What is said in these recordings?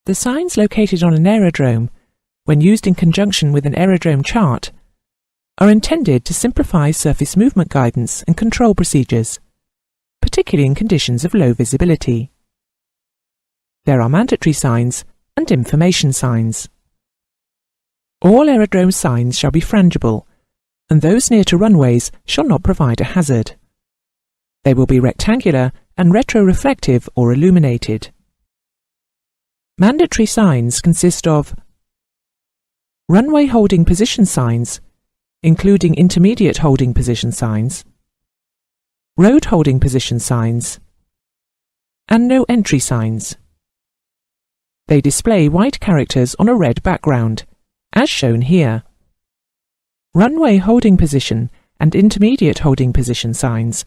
The signs located on an aerodrome, when used in conjunction with an aerodrome chart, are intended to simplify surface movement guidance and control procedures, particularly in conditions of low visibility. There are mandatory signs and information signs. All aerodrome signs shall be frangible, and those near to runways shall not provide a hazard. They will be rectangular and retroreflective or illuminated. Mandatory signs consist of runway holding position signs, including intermediate holding position signs, road holding position signs, and no entry signs. They display white characters on a red background, as shown here. Runway holding position and intermediate holding position signs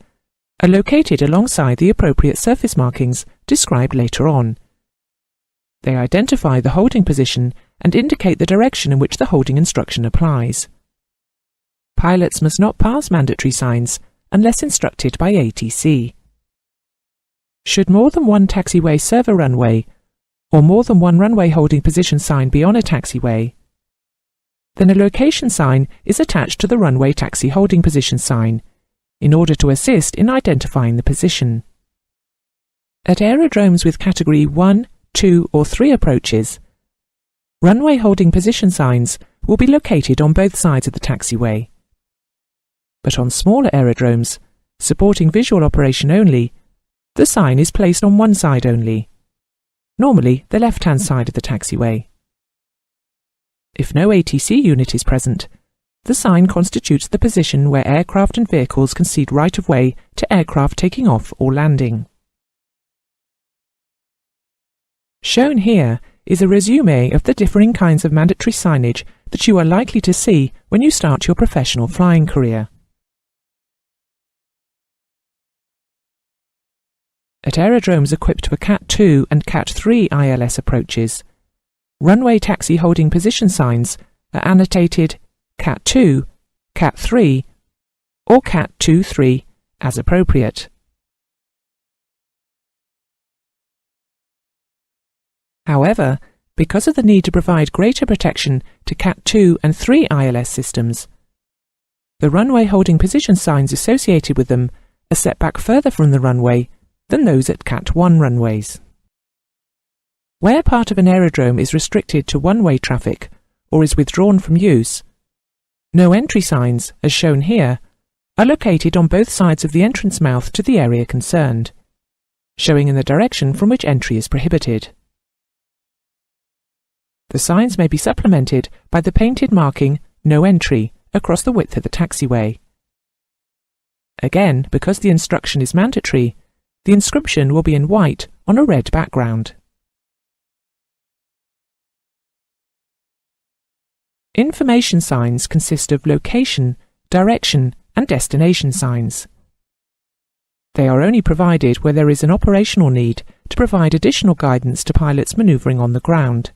are located alongside the appropriate surface markings described later on. They identify the holding position and indicate the direction in which the holding instruction applies. Pilots must not pass mandatory signs unless instructed by ATC. Should more than one taxiway serve a runway, or more than one runway holding position sign be on a taxiway, then a location sign is attached to the runway taxi holding position sign in order to assist in identifying the position. At aerodromes with Category 1, 2 or 3 approaches, runway holding position signs will be located on both sides of the taxiway. But on smaller aerodromes, supporting visual operation only, the sign is placed on one side only, normally the left-hand side of the taxiway. If no ATC unit is present, the sign constitutes the position where aircraft and vehicles concede right-of-way to aircraft taking off or landing. Shown here is a resume of the differing kinds of mandatory signage that you are likely to see when you start your professional flying career. At aerodromes equipped for Cat 2 and Cat 3 ILS approaches, runway taxi holding position signs are annotated Cat 2, Cat 3, or Cat 2-3 as appropriate. However, because of the need to provide greater protection to Cat 2 and 3 ILS systems, the runway holding position signs associated with them are set back further from the runway than those at Cat 1 runways. Where part of an aerodrome is restricted to one-way traffic or is withdrawn from use, no entry signs, as shown here, are located on both sides of the entrance mouth to the area concerned, showing in the direction from which entry is prohibited. The signs may be supplemented by the painted marking "No Entry" across the width of the taxiway. Again, because the instruction is mandatory, the inscription will be in white on a red background. Information signs consist of location, direction, and destination signs. They are only provided where there is an operational need to provide additional guidance to pilots maneuvering on the ground,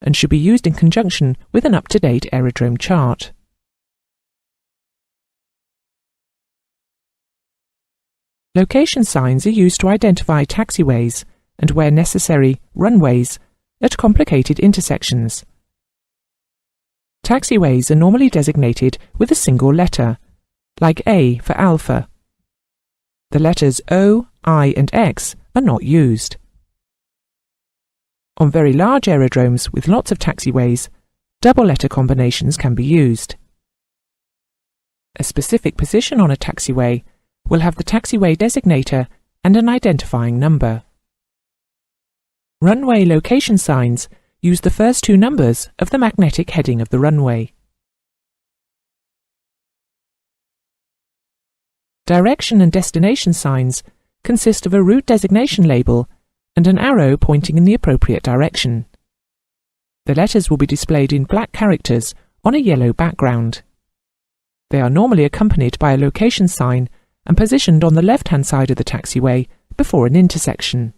and should be used in conjunction with an up-to-date aerodrome chart. Location signs are used to identify taxiways and, where necessary, runways at complicated intersections. Taxiways are normally designated with a single letter, like A for Alpha. The letters O, I and X are not used. On very large aerodromes with lots of taxiways, double-letter combinations can be used. A specific position on a taxiway will have the taxiway designator and an identifying number. Runway location signs use the first two numbers of the magnetic heading of the runway. Direction and destination signs consist of a route designation label and an arrow pointing in the appropriate direction. The letters will be displayed in black characters on a yellow background. They are normally accompanied by a location sign and positioned on the left-hand side of the taxiway before an intersection.